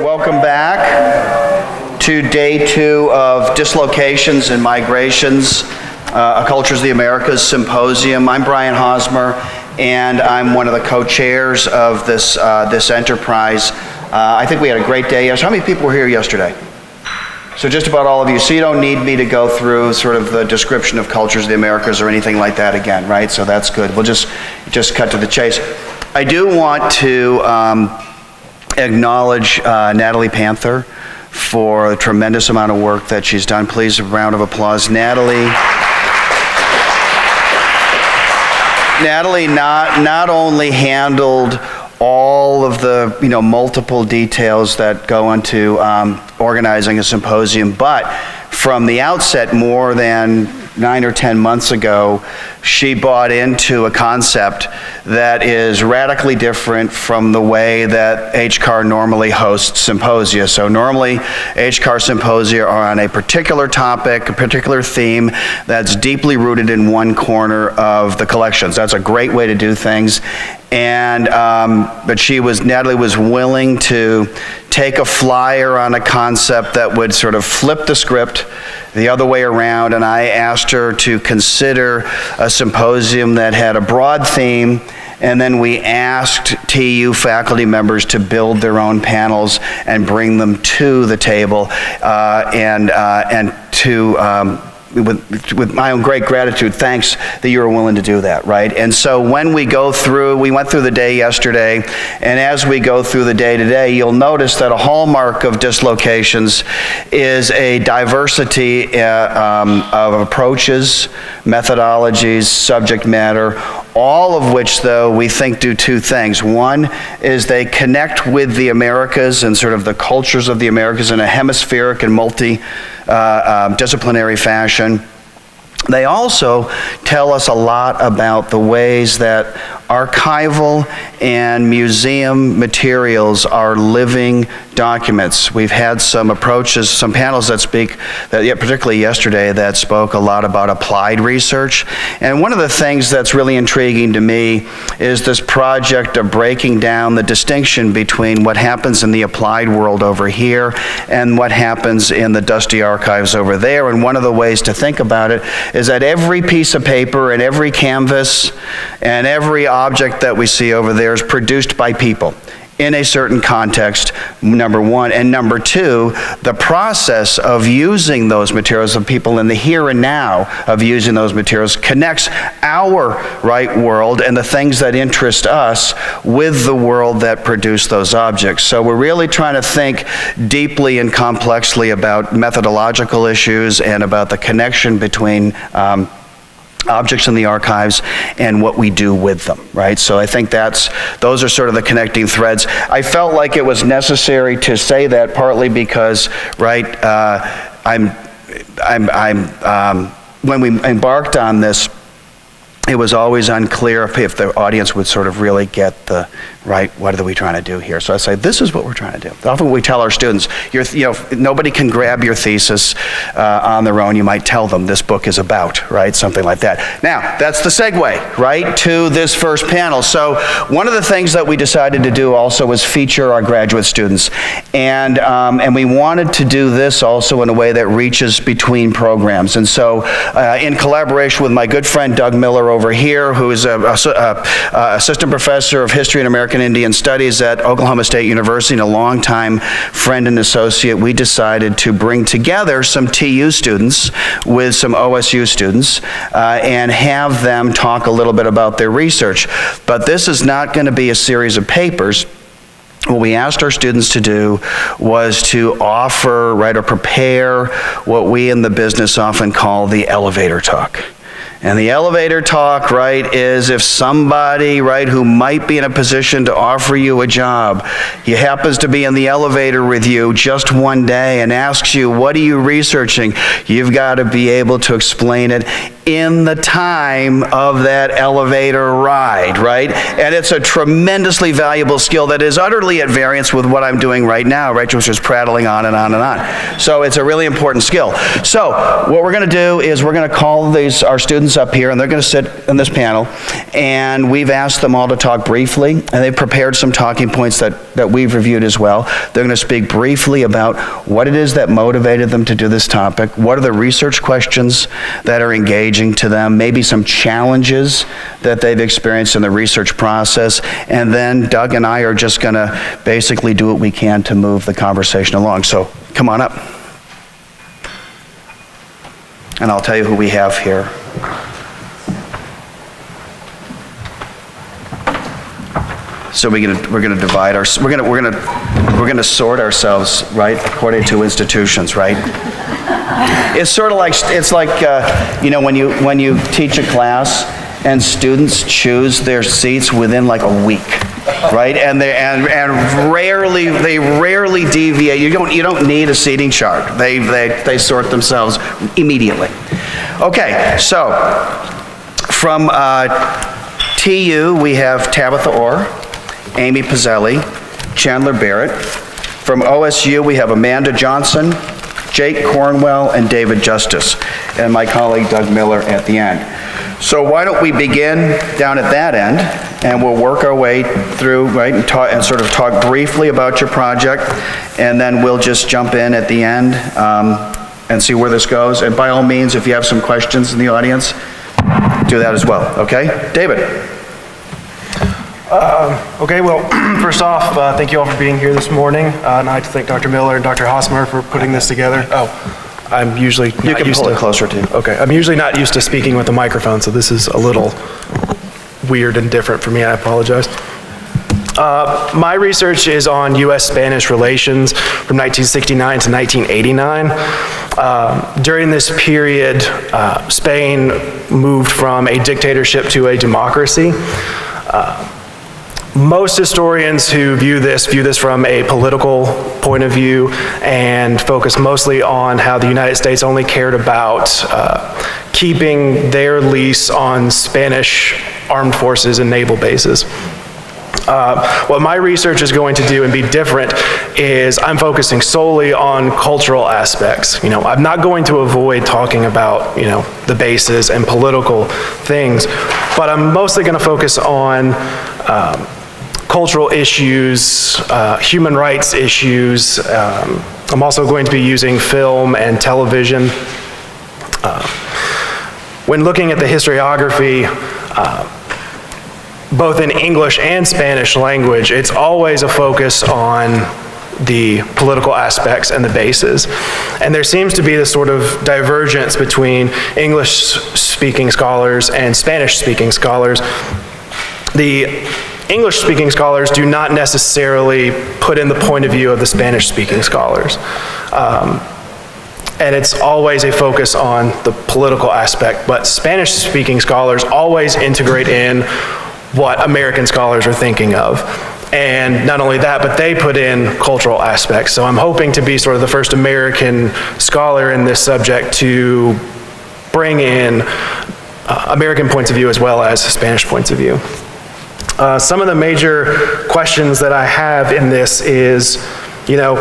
Welcome back to day 2 of Dislocations and Migrations, A Cultures of the Americas Symposium. I'm Brian Hosmer, and I'm one of the co-chairs of this enterprise. I think we had a great day yesterday. How many people were here yesterday? So just about all of you. So you don't need me to go through sort of the description of Cultures of the Americas or anything like that again, right? So that's good. We'll just cut to the chase. I do want to acknowledge Natalie Panther for a tremendous amount of work that she's done. Please, a round of applause. Natalie not only handled all of the multiple details that go into organizing a symposium, but from the outset, more than 9 or 10 months ago, she bought into a concept that is radically different from the way that HCAR normally hosts symposia. So normally, HCAR symposia are on a particular topic, a particular theme that's deeply rooted in one corner of the collections. That's a great way to do things. And but Natalie was willing to take a flyer on a concept that would sort of flip the script the other way around, and I asked her to consider a symposium that had a broad theme, and then we asked TU faculty members to build their own panels and bring them to the table, with my own great gratitude, thanks that you were willing to do that, right? And so when we went through the day yesterday, and as we go through the day today, you'll notice that a hallmark of Dislocations is a diversity of approaches, methodologies, subject matter, all of which, though, we think do two things. One is they connect with the Americas and sort of the cultures of the Americas in a hemispheric and multi-disciplinary fashion. They also tell us a lot about the ways that archival and museum materials are living documents. We've had some approaches, some panels particularly yesterday, that spoke a lot about applied research. And one of the things that's really intriguing to me is this project of breaking down the distinction between what happens in the applied world over here and what happens in the dusty archives over there. And one of the ways to think about it is that every piece of paper and every canvas and every object that we see over there is produced by people in a certain context, number one. And number two, the process of using those materials, of people in the here and now of using those materials, connects our world and the things that interest us with the world that produced those objects. So we're really trying to think deeply and complexly about methodological issues and about the connection between objects in the archives and what we do with them, right? So I think those are sort of the connecting threads. I felt like it was necessary to say that, partly because, when we embarked on this, it was always unclear if the audience would sort of really get what are we trying to do here? So I say, this is what we're trying to do. Often we tell our students, nobody can grab your thesis on their own. You might tell them this book is about, right? Something like that. Now, that's the segue, right, to this first panel. So one of the things that we decided to do also was feature our graduate students. And we wanted to do this also in a way that reaches between programs. And so in collaboration with my good friend Doug Miller over here, who is an assistant professor of history and American Indian Studies at Oklahoma State University and a longtime friend and associate, we decided to bring together some TU students with some OSU students and have them talk a little bit about their research. But this is not going to be a series of papers. What we asked our students to do was to offer, or prepare what we in the business often call the elevator talk. And the elevator talk, is if somebody, who might be in a position to offer you a job, he happens to be in the elevator with you just one day and asks you, what are you researching? You've got to be able to explain it in the time of that elevator ride, right? And it's a tremendously valuable skill that is utterly at variance with what I'm doing right now, right? Which is prattling on and on and on. So it's a really important skill. So what we're going to do is we're going to call our students up here, and they're going to sit in this panel, and we've asked them all to talk briefly, and they've prepared some talking points that we've reviewed as well. They're going to speak briefly about what it is that motivated them to do this topic, what are the research questions that are engaging to them, maybe some challenges that they've experienced in the research process, and then Doug and I are just going to basically do what we can to move the conversation along. So come on up. And I'll tell you who we have here. So we're going to divide we're going to sort ourselves, right, according to institutions, right? It's sort of like you know, when you teach a class and students choose their seats within like a week, right? And they rarely deviate. You don't need a seating chart. They sort themselves immediately. Okay, so from TU we have Tabitha Orr, Amy Pizzelli, Chandler Barrett. From OSU, we have Amanda Johnson, Jake Cornwell, and David Justice, and my colleague Doug Miller at the end. So why don't we begin down at that end, and we'll work our way through, right, and sort of talk briefly about your project, and then we'll just jump in at the end and see where this goes. And by all means, if you have some questions in the audience, do that as well, okay? David. Okay, well, first off, thank you all for being here this morning. And I'd like to thank Dr. Miller and Dr. Hosmer for putting this together. Oh, I'm usually not You can used pull to, it closer to you. Okay, I'm usually not used to speaking with a microphone, so this is a little weird and different for me. I apologize. My research is on U.S.-Spanish relations from 1969 to 1989. During this period, Spain moved from a dictatorship to a democracy. Most historians who view this from a political point of view and focus mostly on how the United States only cared about keeping their lease on Spanish armed forces and naval bases. What my research is going to do and be different is I'm focusing solely on cultural aspects. You know, I'm not going to avoid talking about, you know, the bases and political things, but I'm mostly going to focus on cultural issues, human rights issues. I'm also going to be using film and television. When looking at the historiography, both in English and Spanish language, it's always a focus on the political aspects and the bases. And there seems to be this sort of divergence between English-speaking scholars and Spanish-speaking scholars. The English-speaking scholars do not necessarily put in the point of view of the Spanish-speaking scholars. And it's always a focus on the political aspect, but Spanish-speaking scholars always integrate in what American scholars are thinking of. And not only that, but they put in cultural aspects. So I'm hoping to be sort of the first American scholar in this subject to bring in American points of view as well as Spanish points of view. Some of the major questions that I have in this is, you know,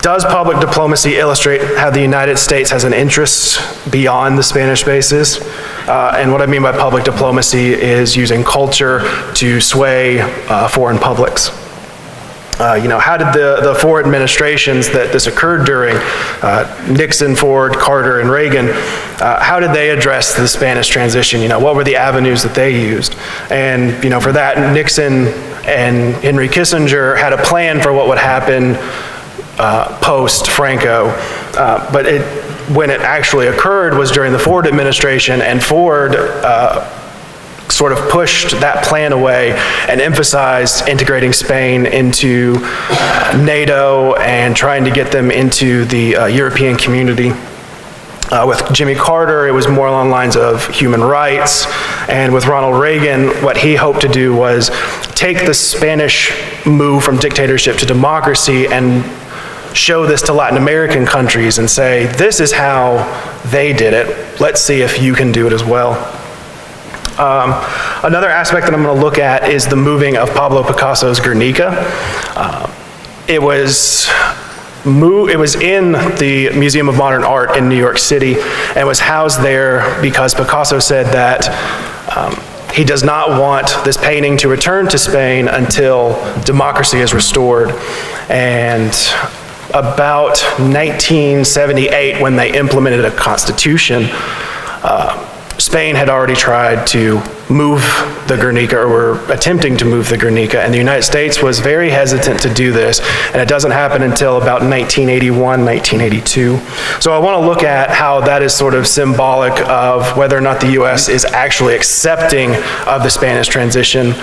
does public diplomacy illustrate how the United States has an interest beyond the Spanish bases? And what I mean by public diplomacy is using culture to sway foreign publics. You know, how did the four administrations that this occurred during, Nixon, Ford, Carter, and Reagan, how did they address the Spanish transition? You know, what were the avenues that they used? And, you know, for that, Nixon and Henry Kissinger had a plan for what would happen post-Franco, but when it actually occurred was during the Ford administration, and Ford sort of pushed that plan away and emphasized integrating Spain into NATO and trying to get them into the European community. With Jimmy Carter, it was more along the lines of human rights, and with Ronald Reagan, what he hoped to do was take the Spanish move from dictatorship to democracy and show this to Latin American countries and say, this is how they did it. Let's see if you can do it as well. Another aspect that I'm going to look at is the moving of Pablo Picasso's Guernica. It was in the Museum of Modern Art in New York City and was housed there because Picasso said that he does not want this painting to return to Spain until democracy is restored. And about 1978, when they implemented a constitution, Spain had already tried to move the Guernica, or were attempting to move the Guernica, and the United States was very hesitant to do this, and it doesn't happen until about 1981, 1982. So I want to look at how that is sort of symbolic of whether or not the US is actually accepting of the Spanish transition,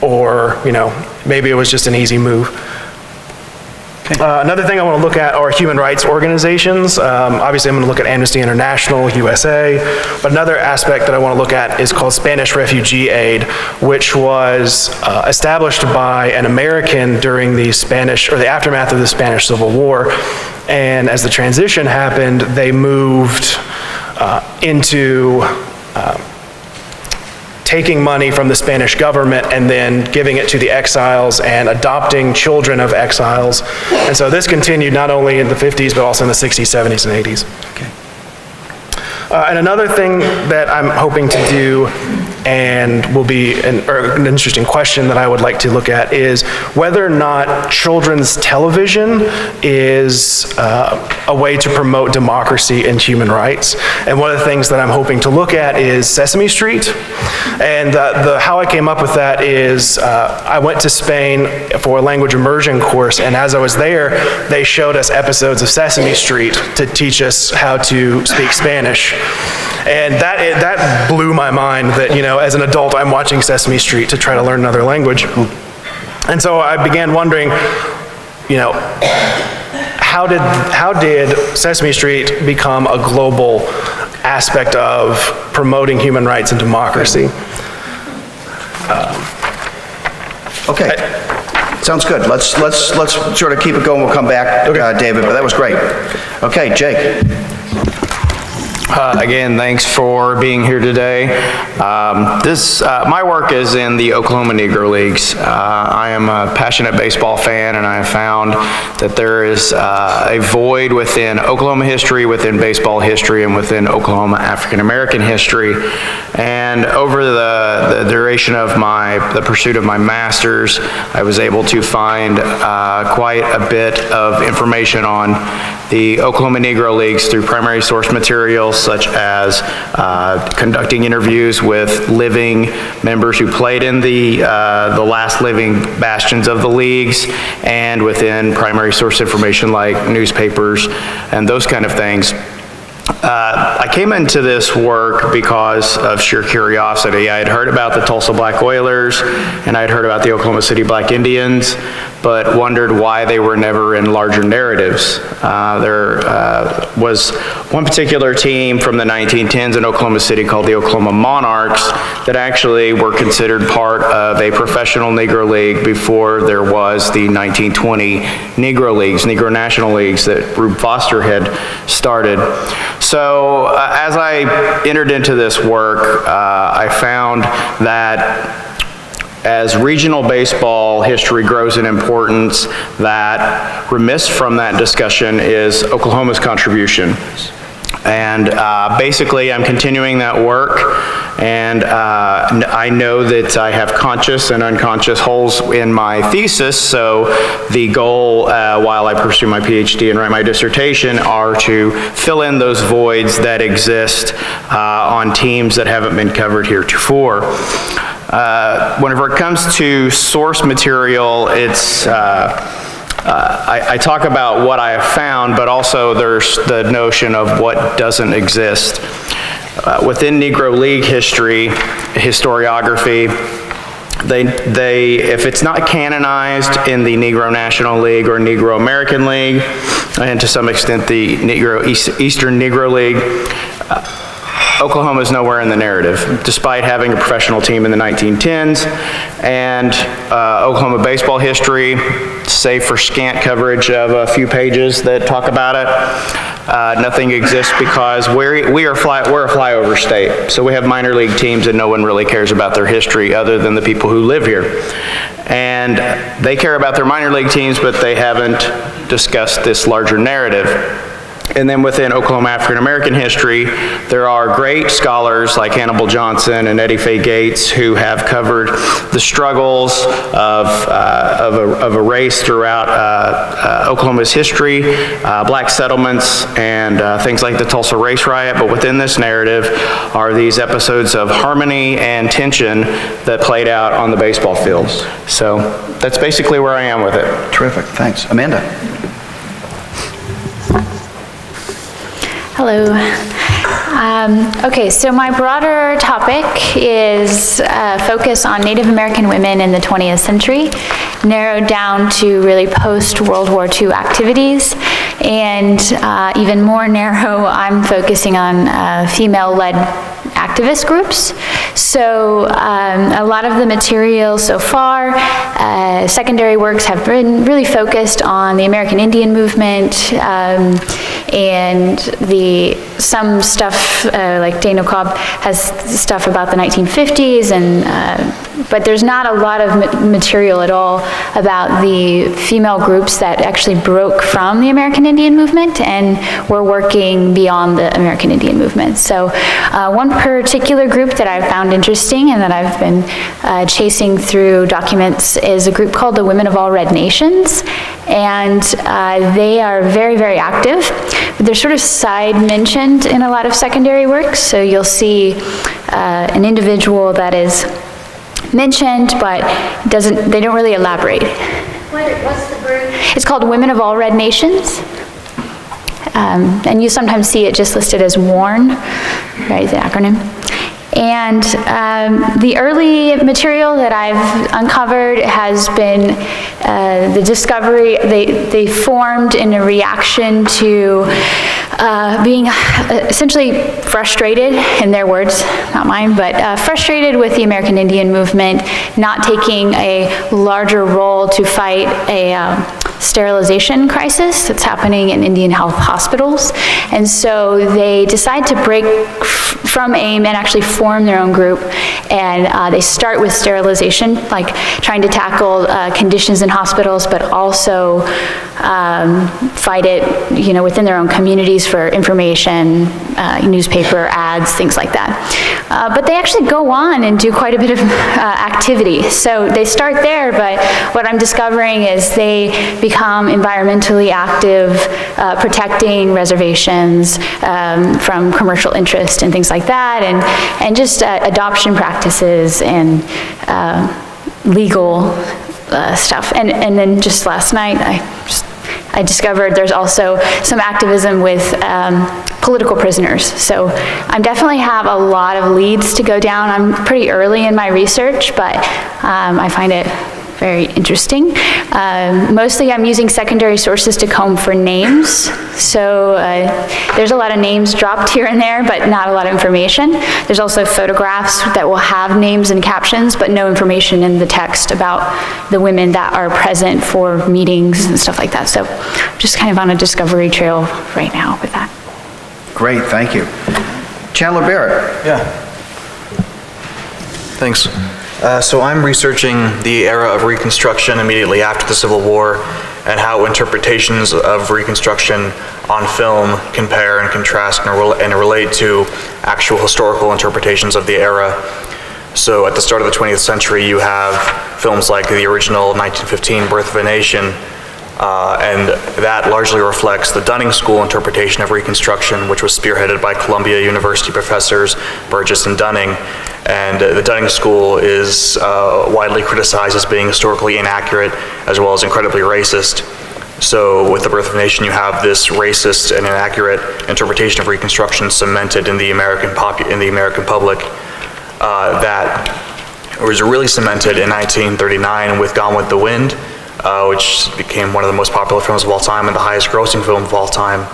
or, you know, maybe it was just an easy move. Another thing I want to look at are human rights organizations. Obviously, I'm going to look at Amnesty International, USA, but another aspect that I want to look at is called Spanish Refugee Aid, which was established by an American during the aftermath of the Spanish Civil War. And as the transition happened, they moved into taking money from the Spanish government and then giving it to the exiles and adopting children of exiles. And so this continued not only in the 50s, but also in the 60s, 70s, and 80s. Okay. And another thing that I'm hoping to do, and will be an interesting question that I would like to look at, is whether or not children's television is a way to promote democracy and human rights. And one of the things that I'm hoping to look at is Sesame Street. And how I came up with that is I went to Spain for a language immersion course, and as I was there, they showed us episodes of Sesame Street to teach us how to speak Spanish. And that blew my mind that, you know, as an adult, I'm watching Sesame Street to try to learn another language. And so I began wondering, you know, how did Sesame Street become a global aspect of promoting human rights and democracy? Okay. Sounds good. Let's sort of keep it going. We'll come back, David, but that was great. Okay, Jake. Again, thanks for being here today. My work is in the Oklahoma Negro Leagues. I am a passionate baseball fan, and I have found that there is a void within Oklahoma history, within baseball history, and within Oklahoma African American history. And over the duration of the pursuit of my master's, I was able to find quite a bit of information on the Oklahoma Negro Leagues through primary source materials, such as conducting interviews with living members who played in the last living bastions of the leagues, and within primary source information like newspapers and those kind of things. I came into this work because of sheer curiosity. I had heard about the Tulsa Black Oilers, and I had heard about the Oklahoma City Black Indians, but wondered why they were never in larger narratives. There was one particular team from the 1910s in Oklahoma City called the Oklahoma Monarchs that actually were considered part of a professional Negro League before there was the 1920 Negro Leagues, Negro National Leagues that Rube Foster had started. So as I entered into this work, I found that as regional baseball history grows in importance, that remiss from that discussion is Oklahoma's contribution. And basically, I'm continuing that work, and I know that I have conscious and unconscious holes in my thesis, so the goal while I pursue my PhD and write my dissertation are to fill in those voids that exist on teams that haven't been covered heretofore. Whenever it comes to source material, it's I talk about what I have found, but also there's the notion of what doesn't exist. Within Negro League history, historiography, if it's not canonized in the Negro National League or Negro American League, and to some extent the Eastern Negro League, Oklahoma is nowhere in the narrative, despite having a professional team in the 1910s, and Oklahoma baseball history, save for scant coverage of a few pages that talk about it. Nothing exists because we're a flyover state, so we have minor league teams and no one really cares about their history other than the people who live here. And they care about their minor league teams, but they haven't discussed this larger narrative. And then within Oklahoma African American history, there are great scholars like Hannibal Johnson and Eddie Fay Gates who have covered the struggles of a race throughout Oklahoma's history, black settlements, and things like the Tulsa race riot. But within this narrative are these episodes of harmony and tension that played out on the baseball fields. So that's basically where I am with it. Terrific, thanks. Amanda? Hello. Okay, so my broader topic is focus on Native American women in the 20th century, narrowed down to really post-World War II activities, and even more narrow, I'm focusing on female-led activist groups. So a lot of the material so far, secondary works have been really focused on the American Indian movement, and some stuff like Dana Cobb has stuff about the 1950s, but there's not a lot of material at all about the female groups that actually broke from the American Indian movement and were working beyond the American Indian movement. So one particular group that I've found interesting and that I've been chasing through documents is a group called the Women of All Red Nations, and they are very, very active. They're sort of side mentioned in a lot of secondary works, so you'll see an individual that is mentioned, but they don't really elaborate. What's the group? It's called Women of All Red Nations. And you sometimes see it just listed as WARN, right, the acronym. And the early material that I've uncovered has been the discovery, they formed in a reaction to being essentially frustrated, in their words, not mine, but frustrated with the American Indian movement not taking a larger role to fight a sterilization crisis that's happening in Indian health hospitals. And so they decide to break from AIM and actually form their own group. And they start with sterilization, like trying to tackle conditions in hospitals, but also fight it, within their own communities for information, newspaper ads, things like that. But they actually go on and do quite a bit of activity. So they start there, but what I'm discovering is they become environmentally active, protecting reservations from commercial interest and things like that, and just adoption practices and legal stuff. And then just last night, I discovered there's also some activism with political prisoners. So I definitely have a lot of leads to go down. I'm pretty early in my research, but I find it very interesting. Mostly I'm using secondary sources to comb for names. So there's a lot of names dropped here and there, but not a lot of information. There's also photographs that will have names and captions, but no information in the text about the women that are present for meetings and stuff like that. So I'm just kind of on a discovery trail right now with that. Great, thank you. Chandler Barrett. Yeah. Thanks. So I'm researching the era of Reconstruction immediately after the Civil War and how interpretations of Reconstruction on film compare and contrast and relate to actual historical interpretations of the era. So at the start of the 20th century, you have films like the original 1915 Birth of a Nation, and that largely reflects the Dunning School interpretation of Reconstruction, which was spearheaded by Columbia University professors Burgess and Dunning. And the Dunning School is widely criticized as being historically inaccurate as well as incredibly racist. So with the Birth of a Nation, you have this racist and inaccurate interpretation of Reconstruction cemented in the American public that was really cemented in 1939 with Gone with the Wind, which became one of the most popular films of all time and the highest grossing film of all time.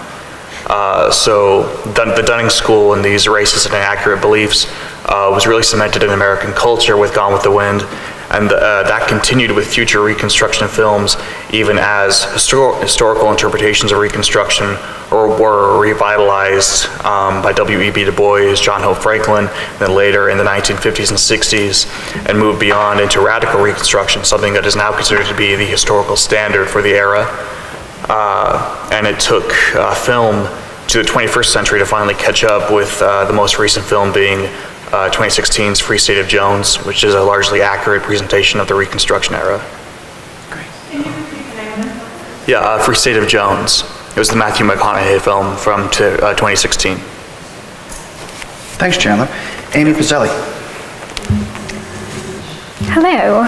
So the Dunning School and these racist and inaccurate beliefs was really cemented in American culture with Gone with the Wind, and that continued with future Reconstruction films, even as historical interpretations of Reconstruction were revitalized by W.E.B. Du Bois, John Hope Franklin, then later in the 1950s and 60s, and moved beyond into radical Reconstruction, something that is now considered to be the historical standard for the era. And it took film to the 21st century to finally catch up, with the most recent film being 2016's Free State of Jones, which is a largely accurate presentation of the Reconstruction era. Yeah, Free State of Jones. It was the Matthew McConaughey film from 2016. Thanks, Chandler. Amy Pizzelli. Hello.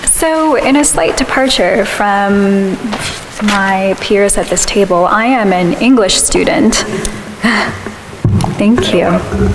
So in a slight departure from my peers at this table, I am an English student. Thank you.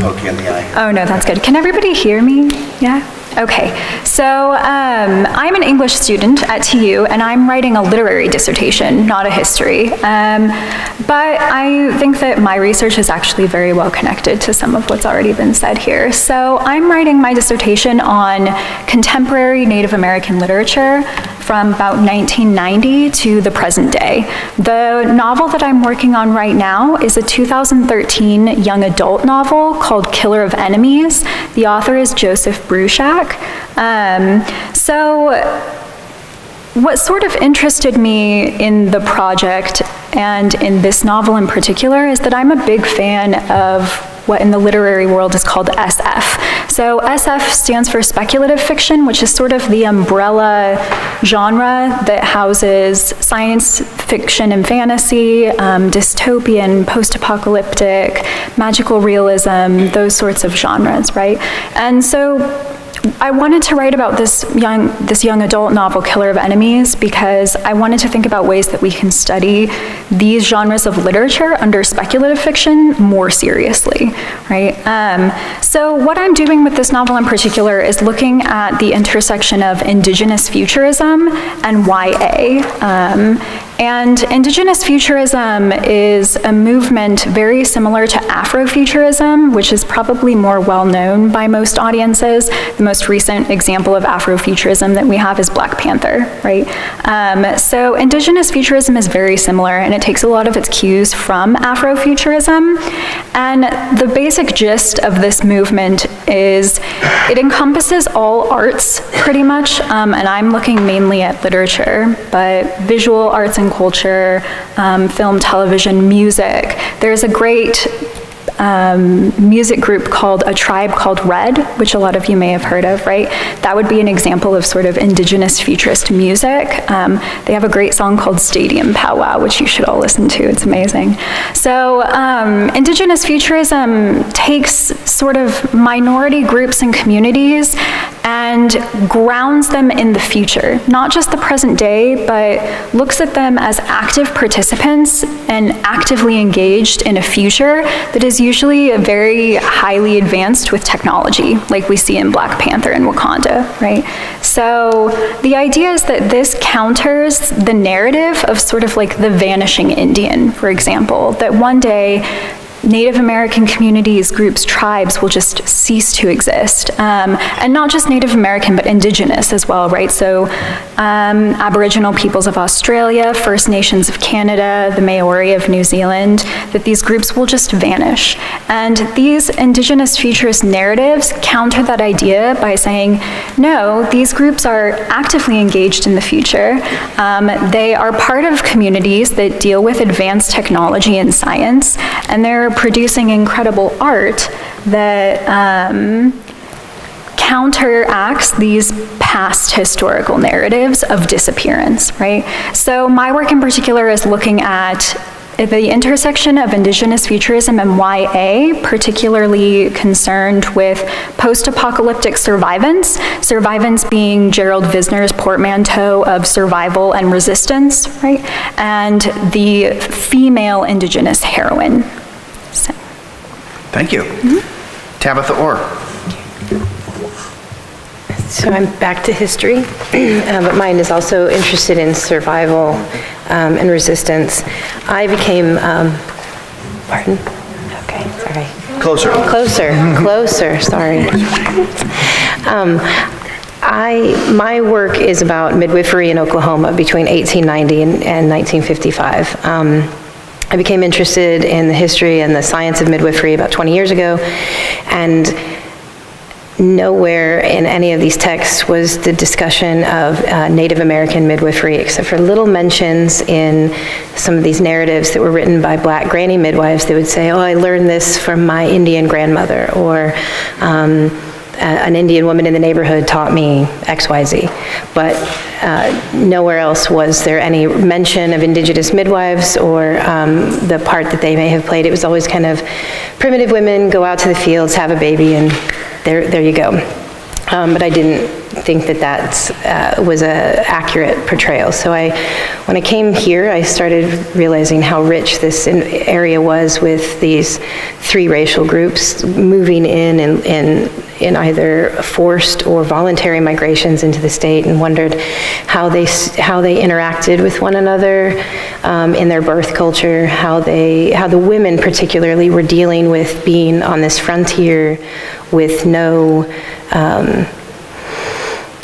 Poke you in the eye. Oh, no, that's good. Can everybody hear me? Yeah? Okay. So I'm an English student at TU, and I'm writing a literary dissertation, not a history. But I think that my research is actually very well connected to some of what's already been said here. So I'm writing my dissertation on contemporary Native American literature from about 1990 to the present day. The novel that I'm working on right now is a 2013 young adult novel called Killer of Enemies. The author is Joseph Bruchac. So what sort of interested me in the project and in this novel in particular is that I'm a big fan of what in the literary world is called SF. So SF stands for speculative fiction, which is sort of the umbrella genre that houses science fiction and fantasy, dystopian, post-apocalyptic, magical realism, those sorts of genres, right? And so I wanted to write about this young adult novel, Killer of Enemies, because I wanted to think about ways that we can study these genres of literature under speculative fiction more seriously, right? So what I'm doing with this novel in particular is looking at the intersection of indigenous futurism and YA. And indigenous futurism is a movement very similar to Afrofuturism, which is probably more well known by most audiences. The most recent example of Afrofuturism that we have is Black Panther, right? So indigenous futurism is very similar, and it takes a lot of its cues from Afrofuturism. And the basic gist of this movement is it encompasses all arts, pretty much, and I'm looking mainly at literature, but visual arts and culture, film, television, music. There's a great music group called A Tribe Called Red, which a lot of you may have heard of, right? That would be an example of sort of indigenous futurist music. They have a great song called Stadium Powwow, which you should all listen to. It's amazing. So indigenous futurism takes sort of minority groups and communities and grounds them in the future, not just the present day, but looks at them as active participants and actively engaged in a future that is usually very highly advanced with technology, like we see in Black Panther and Wakanda, right? So the idea is that this counters the narrative of sort of like the vanishing Indian, for example, that one day Native American communities, groups, tribes will just cease to exist. And not just Native American, but indigenous as well, right? So Aboriginal peoples of Australia, First Nations of Canada, the Maori of New Zealand, that these groups will just vanish. And these indigenous futurist narratives counter that idea by saying, no, these groups are actively engaged in the future. They are part of communities that deal with advanced technology and science, and they're producing incredible art that counteracts these past historical narratives of disappearance, right? So my work in particular is looking at the intersection of indigenous futurism and YA, particularly concerned with post-apocalyptic survivance, survivance being Gerald Visner's portmanteau of survival and resistance, right? And the female indigenous heroine. So. Thank you. Tabitha Orr. So I'm back to history, but mine is also interested in survival and resistance. I became Pardon? Okay, sorry. Closer. Closer, sorry. My work is about midwifery in Oklahoma between 1890 and 1955. I became interested in the history and the science of midwifery about 20 years ago, and nowhere in any of these texts was the discussion of Native American midwifery, except for little mentions in some of these narratives that were written by black granny midwives. They would say, oh, I learned this from my Indian grandmother, or an Indian woman in the neighborhood taught me XYZ. But nowhere else was there any mention of indigenous midwives or the part that they may have played. It was always kind of primitive women go out to the fields, have a baby, and there you go. But I didn't think that was an accurate portrayal. So when I came here, I started realizing how rich this area was with these three racial groups moving in either forced or voluntary migrations into the state, and wondered how they interacted with one another in their birth culture, how the women particularly were dealing with being on this frontier with no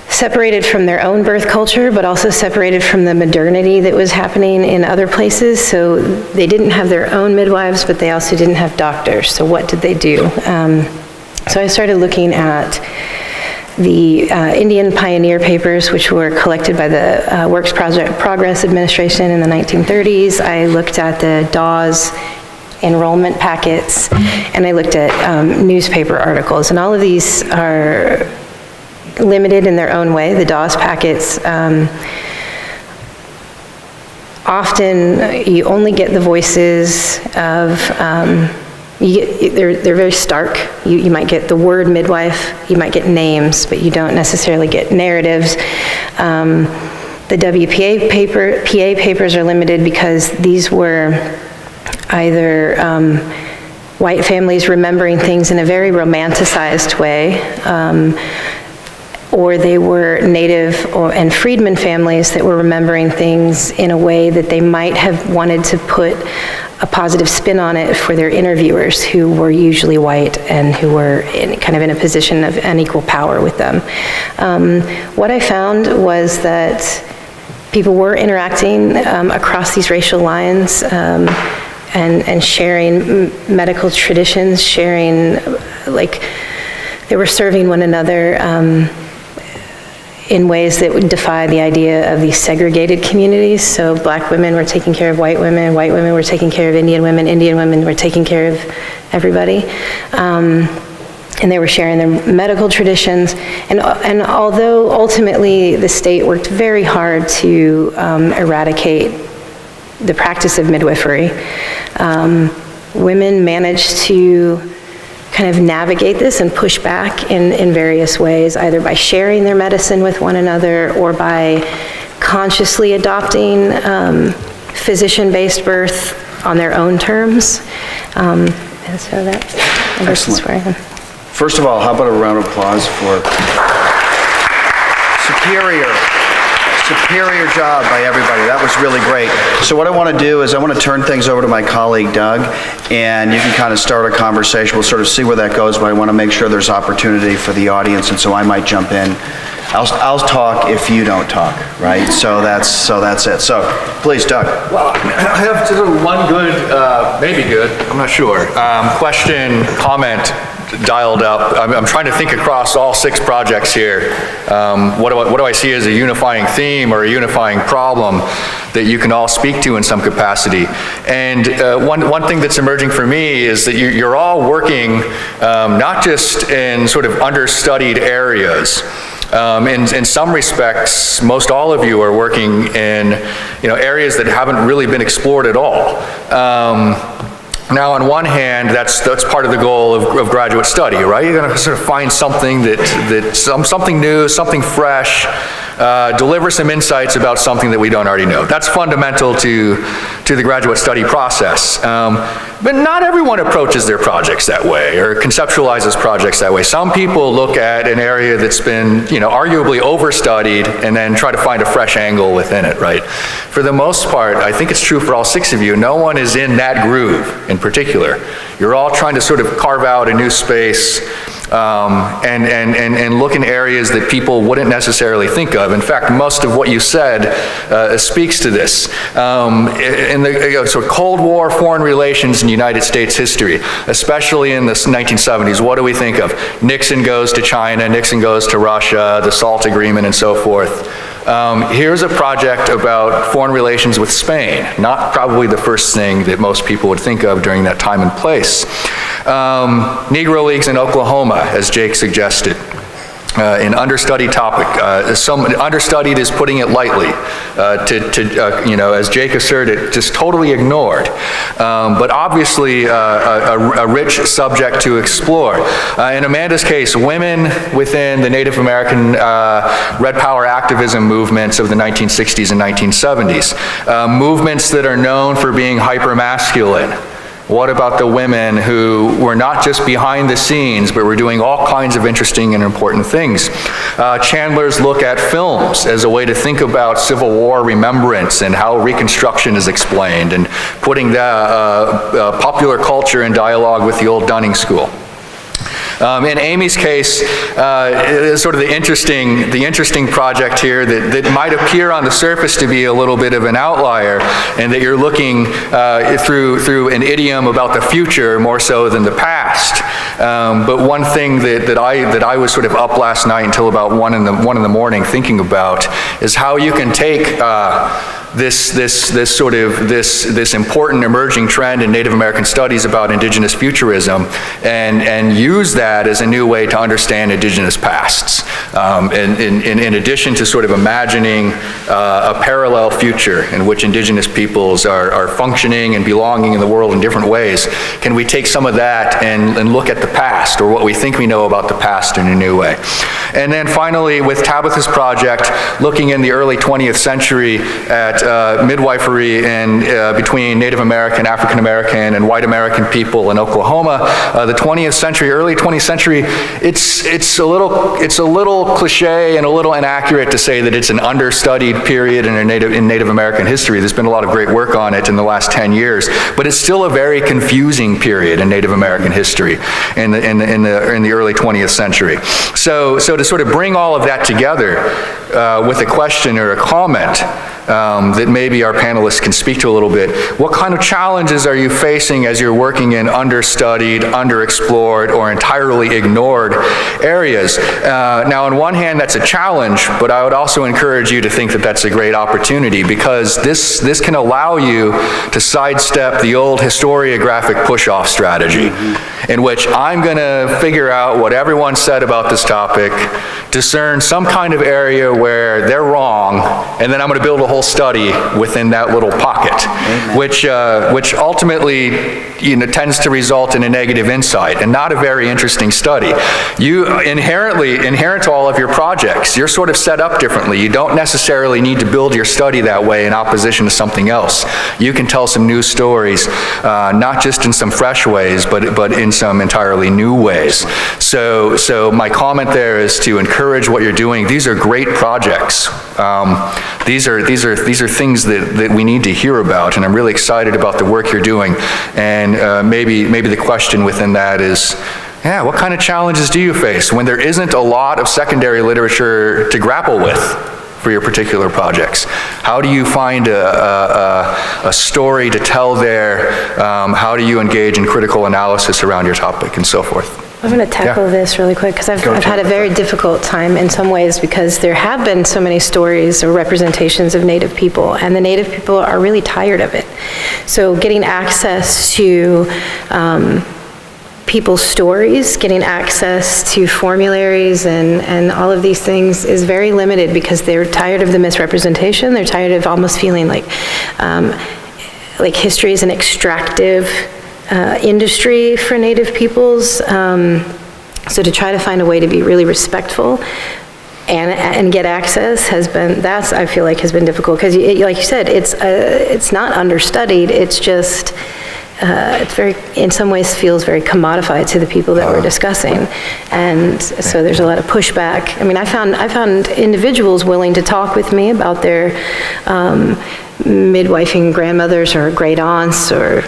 separated from their own birth culture, but also separated from the modernity that was happening in other places. So they didn't have their own midwives, but they also didn't have doctors. So what did they do? So I started looking at the Indian pioneer papers, which were collected by the Works Progress Administration in the 1930s. I looked at the Dawes enrollment packets, and I looked at newspaper articles. And all of these are limited in their own way. The Dawes packets, often you only get the voices of, they're very stark. You might get the word midwife, you might get names, but you don't necessarily get narratives. The WPA PA papers are limited because these were either white families remembering things in a very romanticized way, or they were Native and freedmen families that were remembering things in a way that they might have wanted to put a positive spin on it for their interviewers, who were usually white and who were kind of in a position of unequal power with them. What I found was that people were interacting across these racial lines and sharing medical traditions, sharing, like, they were serving one another in ways that would defy the idea of these segregated communities. So black women were taking care of white women were taking care of Indian women were taking care of everybody. And they were sharing their medical traditions. And although ultimately the state worked very hard to eradicate the practice of midwifery, women managed to kind of navigate this and push back in various ways, either by sharing their medicine with one another or by consciously adopting physician-based birth on their own terms. And so I guess that's where I am. First of all, how about a round of applause for superior job by everybody. That was really great. So what I want to do is I want to turn things over to my colleague Doug, and you can kind of start a conversation. We'll sort of see where that goes, but I want to make sure there's opportunity for the audience, and so I might jump in. I'll talk if you don't talk, right? So that's it. So please, Doug. Well, I have sort of one good, maybe good, I'm not sure, question, comment dialed up. I'm trying to think across all 6 projects here. What do I see as a unifying theme or a unifying problem that you can all speak to in some capacity? And one thing that's emerging for me is that you're all working not just in sort of understudied areas. In some respects, most all of you are working in areas that haven't really been explored at all. Now, on one hand, that's part of the goal of graduate study, right? You're going to sort of find something something new, something fresh, deliver some insights about something that we don't already know. That's fundamental to the graduate study process. But not everyone approaches their projects that way or conceptualizes projects that way. Some people look at an area that's been, arguably overstudied and then try to find a fresh angle within it, right? For the most part, I think it's true for all 6 of you, no one is in that groove in particular. You're all trying to sort of carve out a new space and look in areas that people wouldn't necessarily think of. In fact, most of what you said speaks to this. In the sort of Cold War foreign relations in United States history, especially in the 1970s, what do we think of? Nixon goes to China, Nixon goes to Russia, the SALT agreement and so forth. Here's a project about foreign relations with Spain, not probably the first thing that most people would think of during that time and place. Negro Leagues in Oklahoma, as Jake suggested. An understudied topic. Understudied is putting it lightly, as Jake asserted, just totally ignored. But obviously a rich subject to explore. In Amanda's case, women within the Native American Red Power activism movements of the 1960s and 1970s. Movements that are known for being hyper-masculine. What about the women who were not just behind the scenes, but were doing all kinds of interesting and important things? Chandler's look at films as a way to think about Civil War remembrance and how Reconstruction is explained, and putting the popular culture in dialogue with the old Dunning School. In Amy's case, sort of the interesting project here that might appear on the surface to be a little bit of an outlier, and that you're looking through an idiom about the future more so than the past. But one thing that I was sort of up last night until about 1 in the morning thinking about is how you can take this important emerging trend in Native American studies about indigenous futurism and use that as a new way to understand indigenous pasts. In addition to sort of imagining a parallel future in which indigenous peoples are functioning and belonging in the world in different ways, can we take some of that and look at the past, or what we think we know about the past, in a new way? And then finally, with Tabitha's project, looking in the early 20th century at midwifery between Native American, African American, and white American people in Oklahoma, the 20th century, early 20th century, it's a little cliche and a little inaccurate to say that it's an understudied period in Native American history. There's been a lot of great work on it in the last 10 years, but it's still a very confusing period in Native American history in the early 20th century. So to sort of bring all of that together with a question or a comment that maybe our panelists can speak to a little bit. What kind of challenges are you facing as you're working in understudied, underexplored, or entirely ignored areas? Now, on one hand, that's a challenge, but I would also encourage you to think that that's a great opportunity, because this can allow you to sidestep the old historiographic push-off strategy, in which I'm going to figure out what everyone said about this topic, discern some kind of area where they're wrong, and then I'm going to build a whole study within that little pocket, which ultimately tends to result in a negative insight and not a very interesting study. You inherent to all of your projects, you're sort of set up differently. You don't necessarily need to build your study that way in opposition to something else. You can tell some new stories, not just in some fresh ways, but in some entirely new ways. So my comment there is to encourage what you're doing. These are great projects. These are things that we need to hear about, and I'm really excited about the work you're doing. And maybe the question within that is, what kind of challenges do you face when there isn't a lot of secondary literature to grapple with for your particular projects? How do you find a story to tell there? How do you engage in critical analysis around your topic and so forth? I'm going to tackle this really quick, because I've had a very difficult time in some ways, because there have been so many stories or representations of Native people, and the Native people are really tired of it. So getting access to people's stories, getting access to formularies and all of these things is very limited, because they're tired of the misrepresentation. They're tired of almost feeling like history is an extractive industry for Native peoples. So to try to find a way to be really respectful and get access has been, I feel like has been difficult, because like you said, it's not understudied, it's just, it's very, in some ways feels very commodified to the people that we're discussing. And so there's a lot of pushback. I mean, I found individuals willing to talk with me about their midwifing grandmothers or great aunts or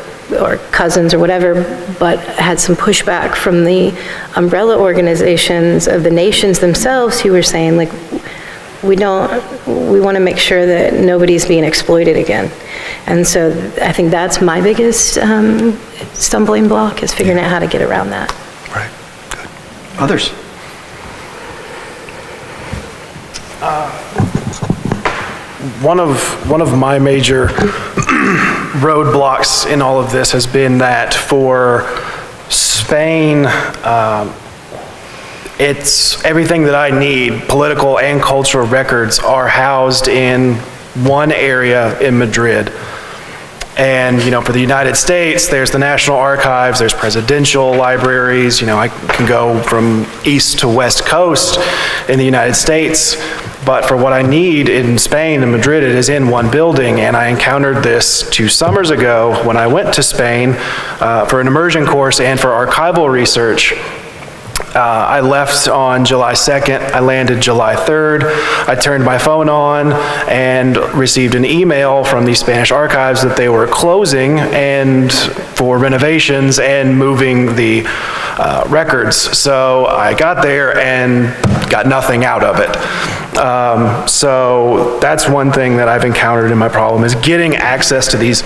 cousins or whatever, but had some pushback from the umbrella organizations of the nations themselves who were saying, like, we want to make sure that nobody's being exploited again. And so I think that's my biggest stumbling block, is figuring out how to get around that. Right, good. Others? One of my major roadblocks in all of this has been that for Spain, it's everything that I need, political and cultural records, are housed in one area in Madrid. And, for the United States, there's the National Archives, there's presidential libraries, I can go from east to west coast in the United States. But for what I need in Spain and Madrid, it is in one building. And I encountered this 2 summers ago when I went to Spain for an immersion course and for archival research. I left on July 2nd, I landed July 3rd. I turned my phone on and received an email from the Spanish archives that they were closing and for renovations and moving the records. So I got there and got nothing out of it. So that's one thing that I've encountered in my problem, is getting access to these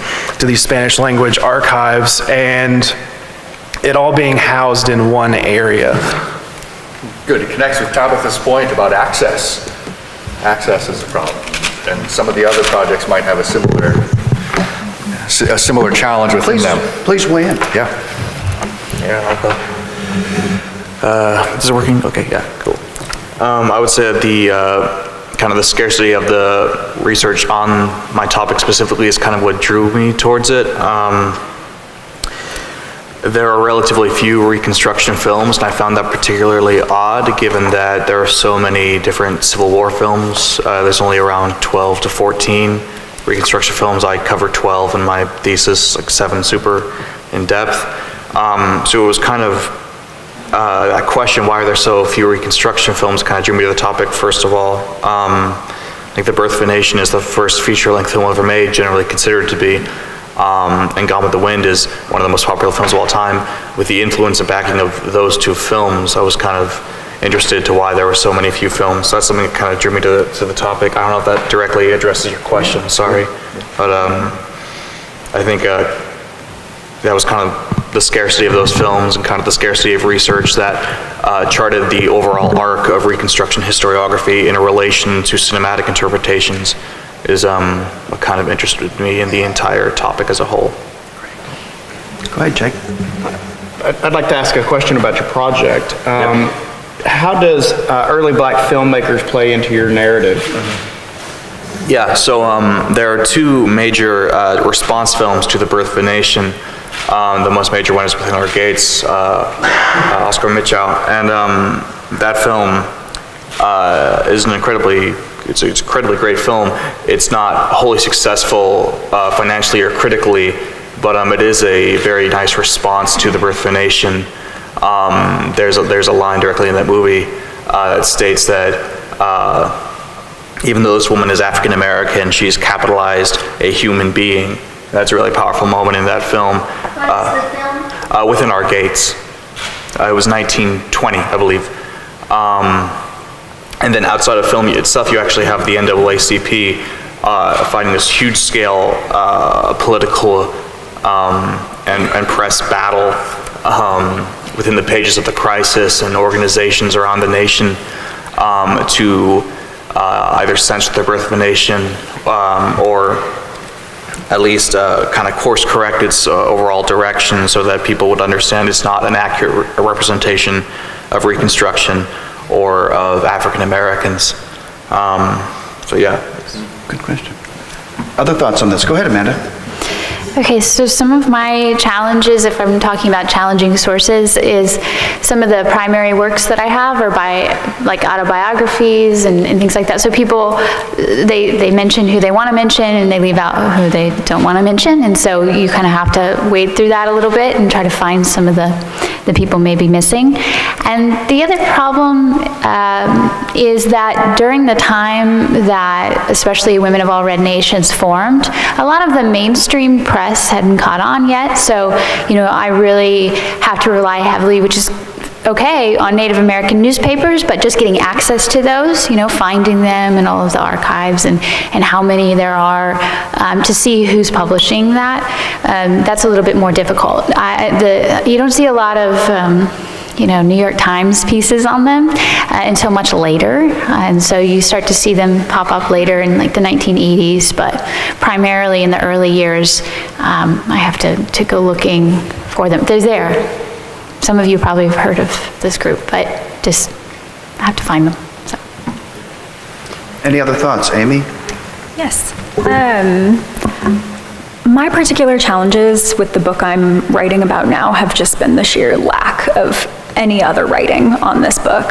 Spanish language archives and it all being housed in one area. Good, it connects with Tabitha's point about access. Access is a problem, and some of the other projects might have a similar challenge within them. Please weigh in. Yeah. I'll go. Is it working? Okay, yeah, cool. I would say that the kind of the scarcity of the research on my topic specifically is kind of what drew me towards it. There are relatively few Reconstruction films, and I found that particularly odd, given that there are so many different Civil War films. There's only around 12 to 14 Reconstruction films. I covered 12 in my thesis, like 7 super in depth. So it was kind of a question, why are there so few Reconstruction films, kind of drew me to the topic, first of all. I think The Birth of a Nation is the first feature-length film ever made, generally considered to be. And Gone with the Wind is one of the most popular films of all time. With the influence and backing of those 2 films, I was kind of interested to why there were so many few films. So that's something that kind of drew me to the topic. I don't know if that directly addresses your question, sorry. But I think that was kind of the scarcity of those films and kind of the scarcity of research that charted the overall arc of Reconstruction historiography in a relation to cinematic interpretations, is what kind of interested me in the entire topic as a whole. Go ahead, Jake. I'd like to ask a question about your project. How does early black filmmakers play into your narrative? Yeah, so there are 2 major response films to The Birth of a Nation. The most major one is Within Our Gates, Oscar Michau, and that film is an incredibly great film. It's not wholly successful financially or critically, but it is a very nice response to The Birth of a Nation. There's a line directly in that movie that states that even though this woman is African American, she's capitalized a human being. That's a really powerful moment in that film. What's the film? Within Our Gates. It was 1920, I believe. And then outside of film itself, you actually have the NAACP fighting this huge scale political and press battle within the pages of The Crisis and organizations around the nation to either censor The Birth of a Nation or at least kind of course correct its overall direction so that people would understand it's not an accurate representation of Reconstruction or of African Americans. So yeah. Good question. Other thoughts on this? Go ahead, Amanda. Okay, so some of my challenges, if I'm talking about challenging sources, is some of the primary works that I have are by like autobiographies and things like that. So people, they mention who they want to mention and they leave out who they don't want to mention. And so you kind of have to wade through that a little bit and try to find some of the people maybe missing. And the other problem is that during the time that especially Women of All Red Nations formed, a lot of the mainstream press hadn't caught on yet. So, you know, I really have to rely heavily, which is okay, on Native American newspapers, but just getting access to those, you know, finding them in all of the archives and how many there are to see who's publishing that, that's a little bit more difficult. You don't see a lot of you know, New York Times pieces on them until much later, and so you start to see them pop up later in like the 1980s, but primarily in the early years, I have to go looking for them. They're there. Some of you probably have heard of this group, but just have to find them. So. Any other thoughts, Amy? Yes. My particular challenges with the book I'm writing about now have just been the sheer lack of any other writing on this book.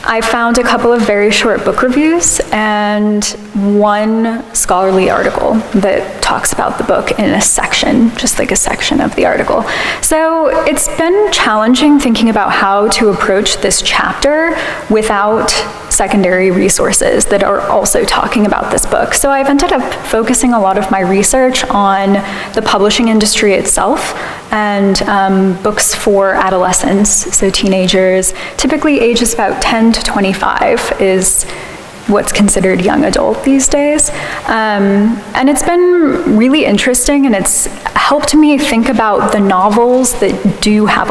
I found a couple of very short book reviews and one scholarly article that talks about the book in a section, just like a section of the article. So it's been challenging thinking about how to approach this chapter without secondary resources that are also talking about this book. So I've ended up focusing a lot of my research on the publishing industry itself and books for adolescents, so teenagers, typically ages about 10 to 25 is what's considered young adult these days. And it's been really interesting, and it's helped me think about the novels that do have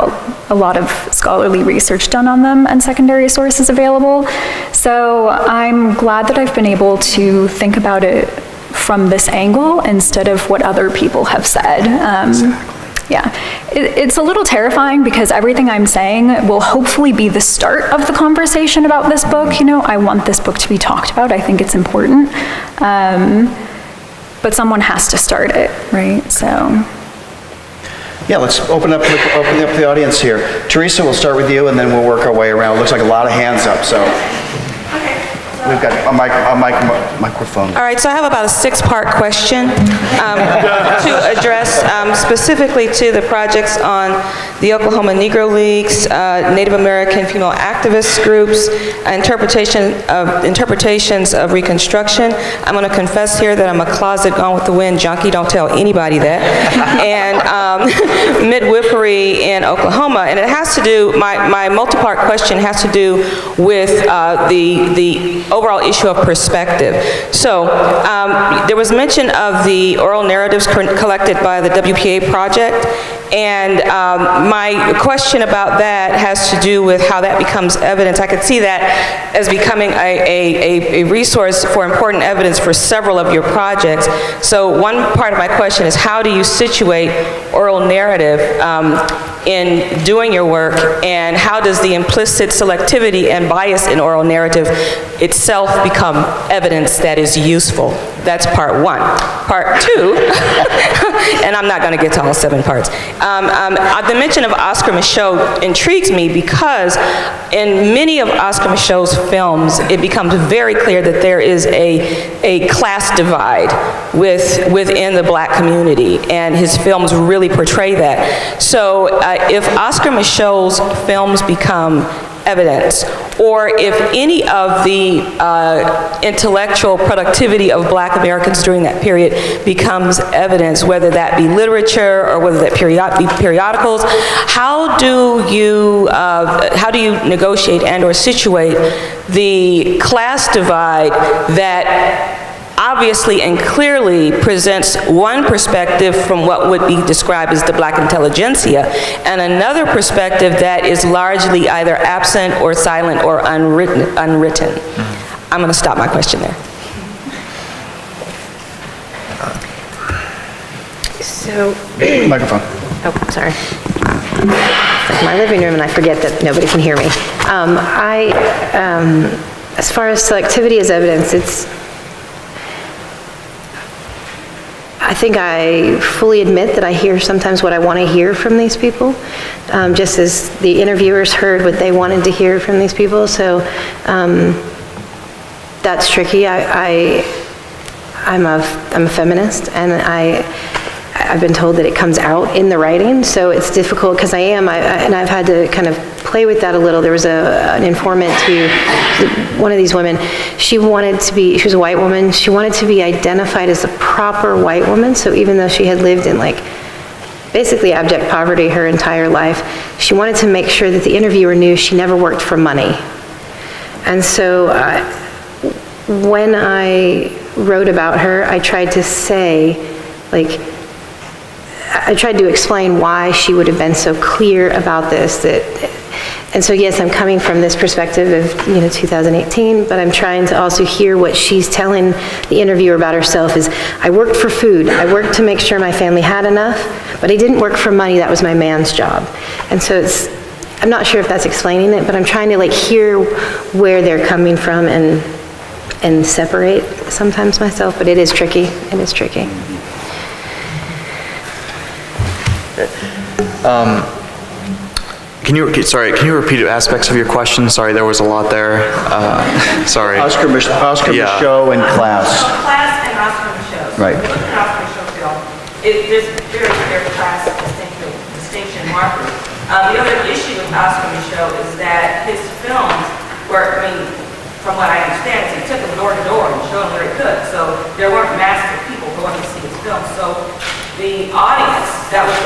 a lot of scholarly research done on them and secondary sources available. So I'm glad that I've been able to think about it from this angle instead of what other people have said. Exactly. Yeah, it's a little terrifying because everything I'm saying will hopefully be the start of the conversation about this book. You know, I want this book to be talked about. I think it's important. But someone has to start it, right? So. Yeah, let's open up the audience here. Teresa, we'll start with you and then we'll work our way around. It looks like a lot of hands up, so. We've got a microphone. All right, so I have about a 6-part question to address specifically to the projects on the Oklahoma Negro Leagues, Native American female activist groups, interpretations of Reconstruction. I'm going to confess here that I'm a closet Gone with the Wind junkie. Don't tell anybody that. And midwifery in Oklahoma, and it has to do. My multi-part question has to do with the overall issue of perspective. So there was mention of the oral narratives collected by the WPA project, and my question about that has to do with how that becomes evidence. I could see that as becoming a resource for important evidence for several of your projects. So one part of my question is, how do you situate oral narrative in doing your work, and how does the implicit selectivity and bias in oral narrative itself become evidence that is useful? That's part one. Part two, and I'm not going to get to all 7 parts. The mention of Oscar Michaud intrigues me because in many of Oscar Michaud's films, it becomes very clear that there is a class divide within the black community, and his films really portray that. So if Oscar Michaud's films become evidence, or if any of the intellectual productivity of black Americans during that period becomes evidence, whether that be literature or whether that be periodicals, how do you negotiate and or situate the class divide that obviously and clearly presents one perspective from what would be described as the black intelligentsia, and another perspective that is largely either absent or silent or unwritten? I'm going to stop my question there. So, Microphone. oh, sorry. It's like my living room and I forget that nobody can hear me. As far as selectivity as evidence, I think I fully admit that I hear sometimes what I want to hear from these people, just as the interviewers heard what they wanted to hear from these people. So that's tricky. I'm a feminist, and I've been told that it comes out in the writing, so it's difficult because and I've had to kind of play with that a little. There was an informant to one of these women. She was a white woman. She wanted to be identified as a proper white woman, so even though she had lived in basically abject poverty her entire life, she wanted to make sure that the interviewer knew she never worked for money. And so when I wrote about her, I tried to say, I tried to explain why she would have been so clear about this. And so yes, I'm coming from this perspective of 2018, but I'm trying to also hear what she's telling the interviewer about herself is, I worked for food. I worked to make sure my family had enough, but I didn't work for money. That was my man's job. And so I'm not sure if that's explaining it, but I'm trying to hear where they're coming from and separate sometimes myself, but it is tricky. It is tricky. Can you repeat aspects of your question? Sorry, there was a lot there. Sorry. Oscar Michaud and class. So class and Oscar Michaud. So Right. When you look at Oscar Michaud film, there's very clear class distinction markers. The other issue with Oscar Michaud is that his films were, from what I understand, is he took them door to door and showed them where he could. So there weren't masses of people going to see his films. So the audience, that was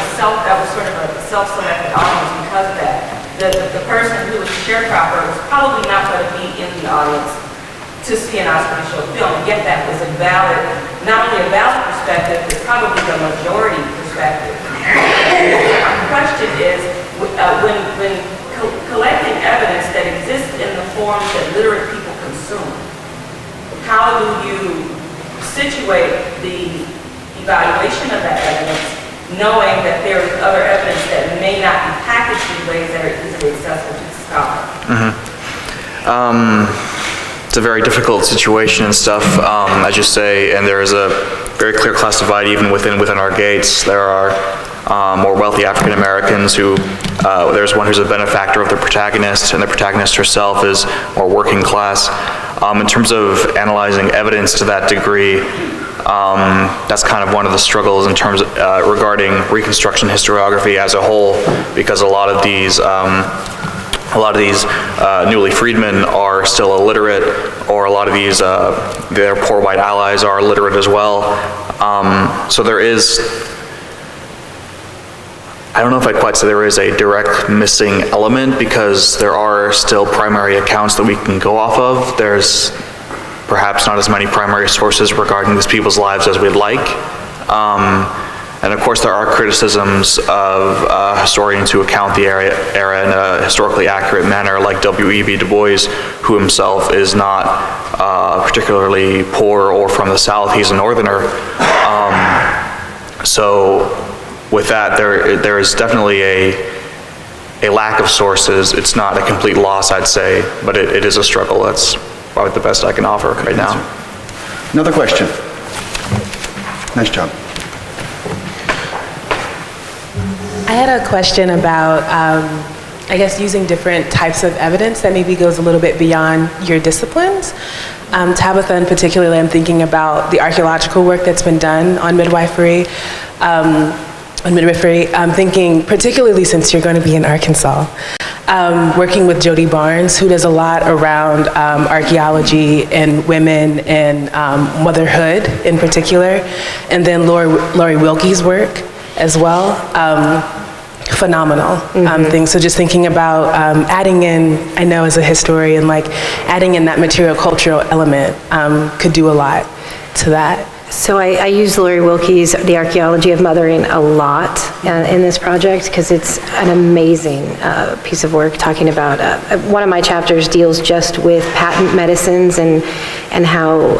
sort of a self-selected audience because of that. The person who was a sharecropper was probably not going to be in the audience to see an Oscar Michaud film, and yet that was a valid, not only a valid perspective, but probably the majority perspective. My question is, when collecting evidence that exists in the forms that literate people consume, how do you situate the evaluation of that evidence, knowing that there is other evidence that may not be packaged in ways that are easily accessible to the scholar? It's a very difficult situation and stuff, as you say, and there is a very clear class divide even within our gates. There are more wealthy African Americans who, there's one who's a benefactor of the protagonist, and the protagonist herself is more working class. In terms of analyzing evidence to that degree, that's kind of one of the struggles in terms of, regarding Reconstruction historiography as a whole, because a lot of these newly freedmen are still illiterate, or a lot of these their poor white allies are illiterate as well. So there is, I don't know if I'd quite say there is a direct missing element, because there are still primary accounts that we can go off of. There's perhaps not as many primary sources regarding these people's lives as we'd like. And of course there are criticisms of historians who account the era in a historically accurate manner, like W.E.B. Du Bois, who himself is not particularly poor or from the South. He's a Northerner. So with that, there is definitely a lack of sources. It's not a complete loss, I'd say, but it is a struggle. That's probably the best I can offer right now. Another question. Nice job. I had a question about, I guess, using different types of evidence that maybe goes a little bit beyond your disciplines. Tabitha, in particular, I'm thinking about the archaeological work that's been done on midwifery. I'm thinking, particularly since you're going to be in Arkansas, working with Jody Barnes, who does a lot around archaeology and women and motherhood in particular, and then Lori Wilkie's work as well. Phenomenal thing. So just thinking about adding in, I know as a historian, adding in that material cultural element could do a lot to that. So I use Lori Wilkie's The Archaeology of Mothering a lot in this project, because it's an amazing piece of work talking about, one of my chapters deals just with patent medicines and how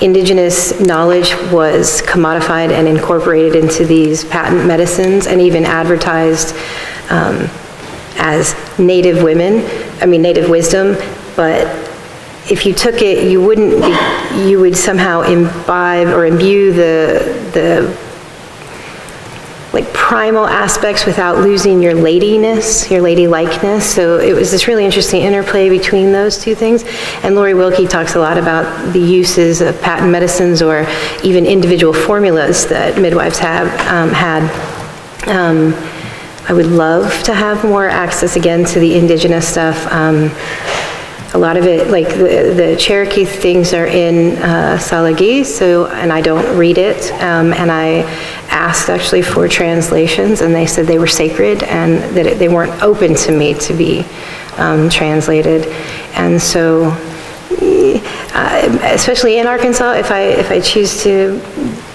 indigenous knowledge was commodified and incorporated into these patent medicines, and even advertised as native wisdom, but if you took it, you would somehow imbibe or imbue the like primal aspects without losing your ladiness, your ladylikeness. So it was this really interesting interplay between those two things. And Lori Wilkie talks a lot about the uses of patent medicines or even individual formulas that midwives have had. I would love to have more access again to the indigenous stuff. A lot of it, like the Cherokee things are in Salagese, and I don't read it. And I asked actually for translations, and they said they were sacred and that they weren't open to me to be translated. And so, especially in Arkansas, if I choose to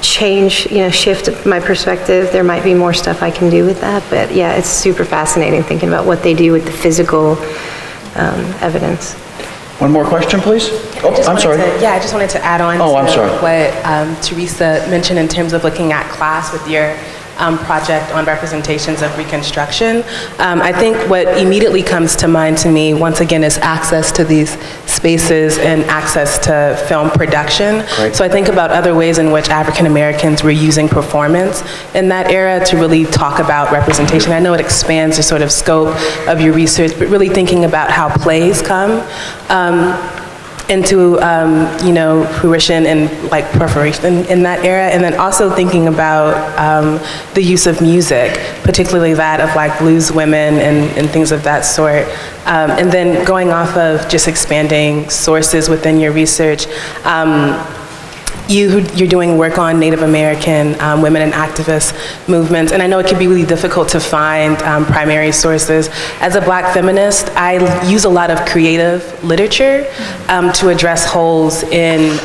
change, shift my perspective, there might be more stuff I can do with that. But yeah, it's super fascinating thinking about what they do with the physical evidence. One more question, please? I'm sorry. I just wanted to add on to what Teresa mentioned in terms of looking at class with your project on representations of Reconstruction. I think what immediately comes to mind to me, once again, is access to these spaces and access to film production. Right. So I think about other ways in which African Americans were using performance in that era to really talk about representation. I know it expands the sort of scope of your research, but really thinking about how plays come into fruition and like perforation in that era, and then also thinking about the use of music, particularly that of like blues women and things of that sort, and then going off of just expanding sources within your research. You're doing work on Native American women and activist movements, and I know it can be really difficult to find primary sources. As a Black feminist, I use a lot of creative literature to address holes in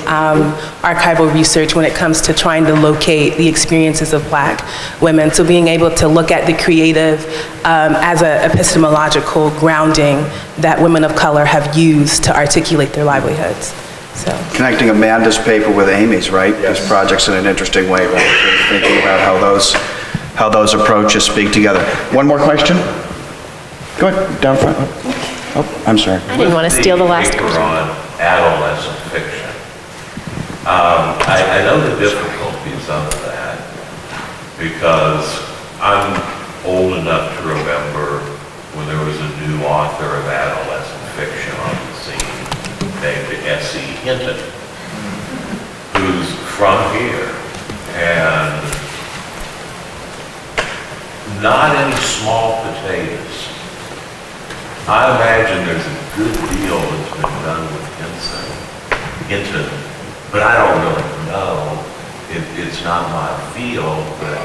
archival research when it comes to trying to locate the experiences of Black women. So being able to look at the creative as an epistemological grounding that women of color have used to articulate their livelihoods. So. Connecting Amanda's paper with Amy's, right? Yes. These projects in an interesting way, right? Thinking about how those approaches speak together. One more question? Go ahead, down front. Oh, I'm sorry. I didn't want to steal the last question. On adolescent fiction. I know the difficulties of that because I'm old enough to remember when there was a new author of adolescent fiction on the scene named S.E. Hinton, who's from here, and not any small potatoes. I imagine there's a good deal that's been done with Hinton, but I don't really know. It's not my field, but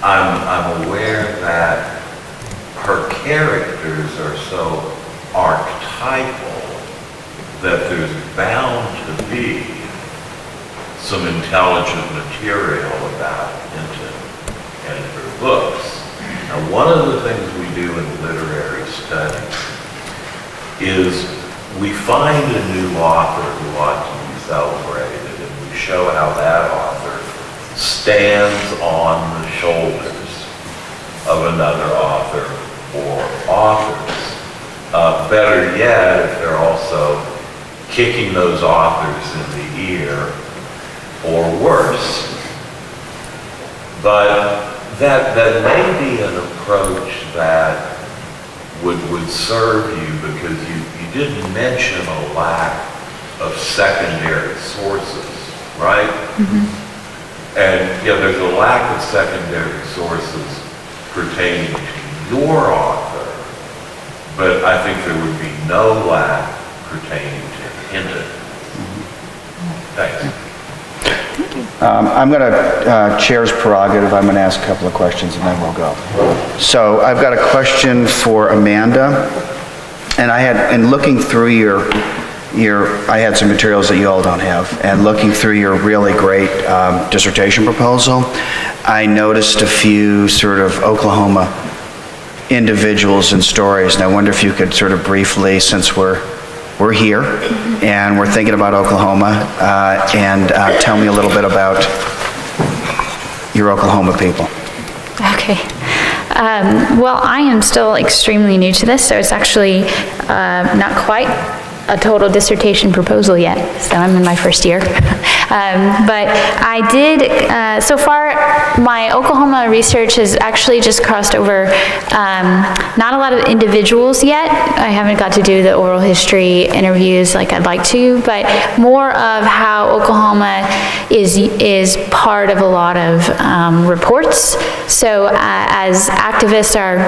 I'm aware that her characters are so archetypal that there's bound to be some intelligent material about Hinton and her books. Now, one of the things we do in literary study is we find a new author who ought to be celebrated, and we show how that author stands on the shoulders of another author or authors. Better yet, if they're also kicking those authors in the ear, or worse. But that may be an approach that would serve you, because you didn't mention a lack of secondary sources, right? Mm-hmm. And there's a lack of secondary sources pertaining to your author, but I think there would be no lack pertaining to Hinton. Thanks. I'm going to, Chair's prerogative, I'm going to ask a couple of questions and then we'll go. So I've got a question for Amanda, and in looking through I had some materials that you all don't have, and looking through your really great dissertation proposal, I noticed a few sort of Oklahoma individuals and stories, and I wonder if you could sort of briefly, since we're here and we're thinking about Oklahoma, and tell me a little bit about your Oklahoma people. Okay. Well, I am still extremely new to this, so it's actually not quite a total dissertation proposal yet, so I'm in my first year. But I did, so far, my Oklahoma research has actually just crossed over, not a lot of individuals yet. I haven't got to do the oral history interviews like I'd like to, but more of how Oklahoma is part of a lot of reports. So as activists are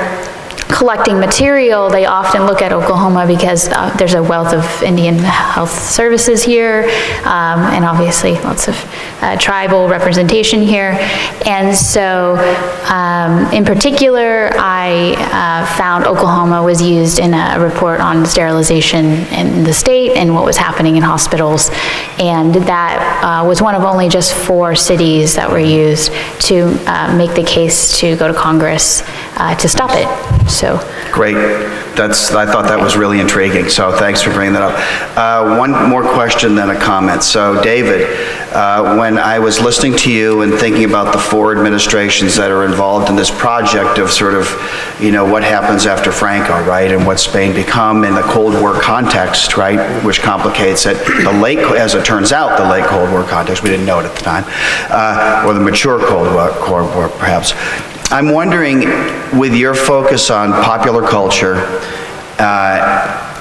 collecting material, they often look at Oklahoma because there's a wealth of Indian health services here, and obviously lots of tribal representation here. And so, in particular, I found Oklahoma was used in a report on sterilization in the state and what was happening in hospitals. And that was one of only just 4 cities that were used to make the case to go to Congress to stop it. So. Great. I thought that was really intriguing, so thanks for bringing that up. One more question, then a comment. So, David, when I was listening to you and thinking about the 4 administrations that are involved in this project of sort of, what happens after Franco, right, and what's Spain become in the Cold War context, right, which complicates it. The late, as it turns out, the late Cold War context, we didn't know it at the time, or the mature Cold War, perhaps. I'm wondering, with your focus on popular culture,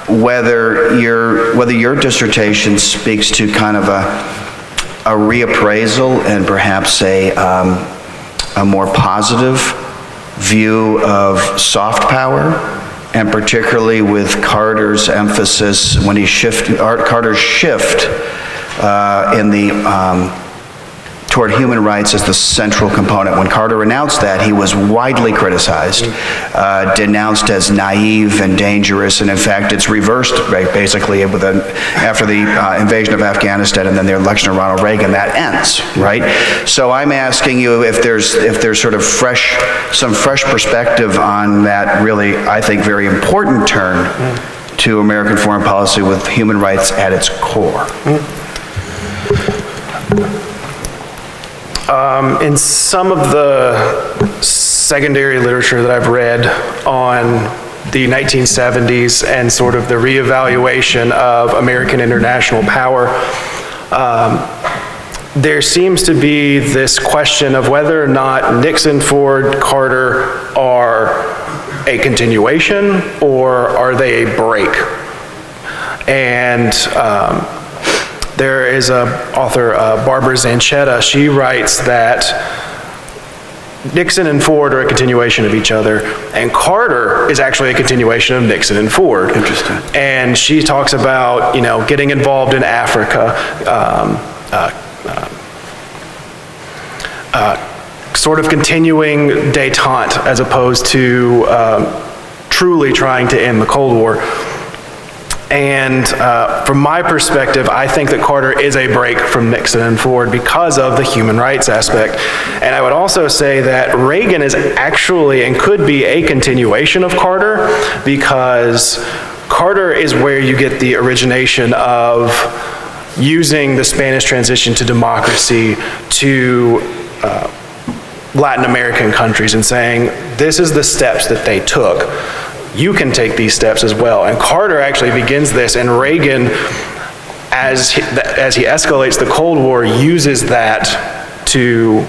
whether your dissertation speaks to kind of a reappraisal and perhaps a more positive view of soft power, and particularly with Carter's emphasis when Carter's shift in the toward human rights as the central component. When Carter announced that, he was widely criticized, denounced as naive and dangerous, and in fact, it's reversed, right, basically after the invasion of Afghanistan and then the election of Ronald Reagan, that ends, right? So I'm asking you if there's sort of some fresh perspective on that really, I think, very important turn to American foreign policy with human rights at its core. In some of the secondary literature that I've read on the 1970s and sort of the reevaluation of American international power, there seems to be this question of whether or not Nixon, Ford, Carter are a continuation or are they a break. And there is an author, Barbara Zanchetta. She writes that Nixon and Ford are a continuation of each other, and Carter is actually a continuation of Nixon and Ford. Interesting. And she talks about, getting involved in Africa, sort of continuing détente as opposed to truly trying to end the Cold War. And from my perspective, I think that Carter is a break from Nixon and Ford because of the human rights aspect. And I would also say that Reagan is actually and could be a continuation of Carter, because Carter is where you get the origination of using the Spanish transition to democracy to Latin American countries and saying, this is the steps that they took. You can take these steps as well. And Carter actually begins this, and Reagan, as he escalates the Cold War, uses that to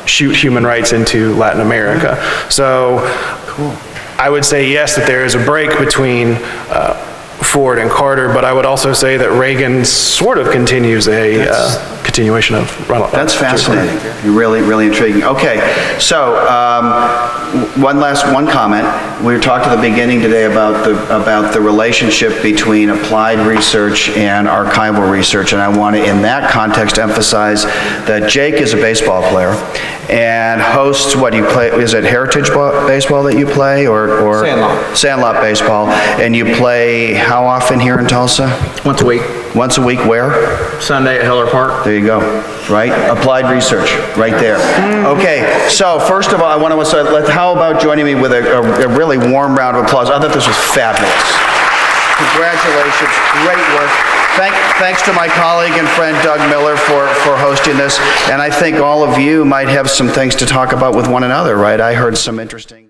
shoot human rights into Latin America. So I would say yes, that there is a break between Ford and Carter, but I would also say that Reagan sort of continues a continuation of Ronald. That's fascinating. Really, really intriguing. Okay, so one comment. We talked at the beginning today about the relationship between applied research and archival research, and I want to, in that context, emphasize that Jake is a baseball player and hosts what you play. Is it Heritage baseball that you play, or Sandlot? Sandlot baseball, and you play how often here in Tulsa? Once a week. Once a week, where? Sunday at Heller Park. There you go, right? Applied research, right there. Okay, so first of all, I want to say, how about joining me with a really warm round of applause? I thought this was fabulous. Congratulations, great work. Thanks to my colleague and friend Doug Miller for hosting this, and I think all of you might have some things to talk about with one another, right? I heard some interesting...